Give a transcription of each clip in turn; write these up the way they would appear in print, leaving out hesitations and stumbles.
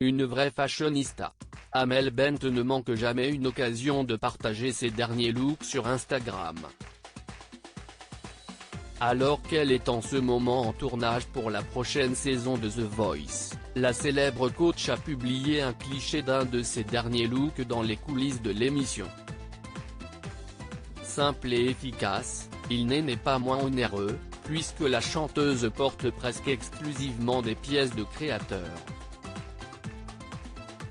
Une vraie fashionista. Amel Bent ne manque jamais une occasion de partager ses derniers looks sur Instagram. Alors qu'elle est en ce moment en tournage pour la prochaine saison de The Voice, la célèbre coach a publié un cliché d'un de ses derniers looks dans les coulisses de l'émission. Simple et efficace, il n'est pas moins onéreux, puisque la chanteuse porte presque exclusivement des pièces de créateur.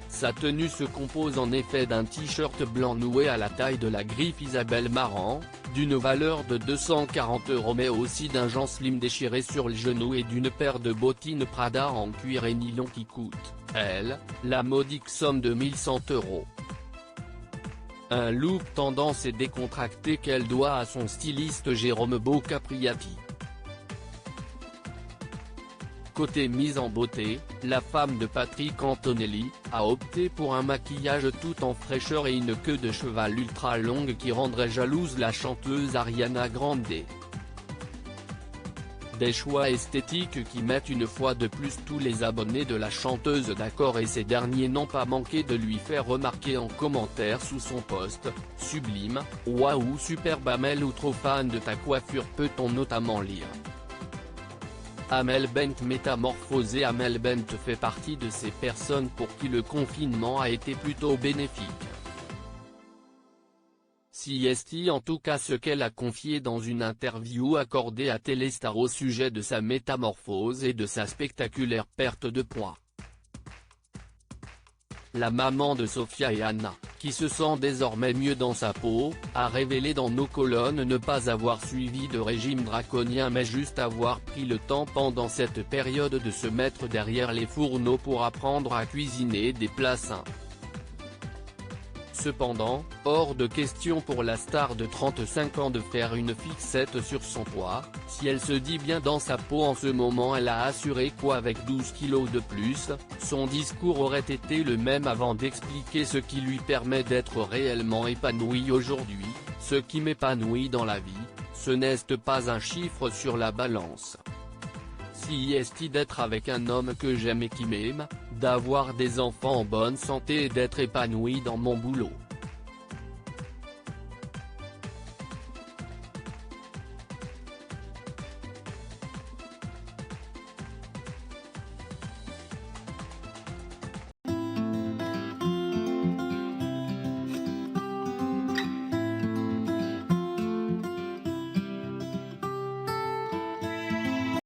Sa tenue se compose en effet d'un t-shirt blanc noué à la taille de la griffe Isabelle Marant, d'une valeur de 240 € mais aussi d'un jean slim déchiré sur le genou et d'une paire de bottines Prada en cuir et nylon qui coûtent, elles, la modique somme de 1100 €. Un look tendance et décontracté qu'elle doit à son styliste Jérôme Bocapriati. Côté mise en beauté, la femme de Patrick Antonelli a opté pour un maquillage tout en fraîcheur et une queue de cheval ultra longue qui rendrait jalouse la chanteuse Ariana Grande. Des choix esthétiques qui mettent une fois de plus tous les abonnés de la chanteuse d'accord et ces derniers n'ont pas manqué de lui faire remarquer en commentaire sous son post « Sublime, waouh superbe Amel ou trop fan de ta coiffure » peut-on notamment lire. Amel Bent métamorphosée. Amel Bent fait partie de ces personnes pour qui le confinement a été plutôt bénéfique. C'est en tout cas ce qu'elle a confié dans une interview accordée à Téléstar au sujet de sa métamorphose et de sa spectaculaire perte de poids. La maman de Sophia et Anna, qui se sent désormais mieux dans sa peau, a révélé dans nos colonnes ne pas avoir suivi de régime draconien mais juste avoir pris le temps pendant cette période de se mettre derrière les fourneaux pour apprendre à cuisiner des plats sains. Cependant, hors de question pour la star de 35 ans de faire une fixette sur son poids, si elle se dit bien dans sa peau en ce moment. Elle a assuré qu'avec 12 kilos de plus, son discours aurait été le même avant d'expliquer ce qui lui permet d'être réellement épanouie aujourd'hui. Ce qui m'épanouit dans la vie, ce n'est pas un chiffre sur la balance. C'est d'être avec un homme que j'aime et qui m'aime, d'avoir des enfants en bonne santé et d'être épanoui dans mon boulot.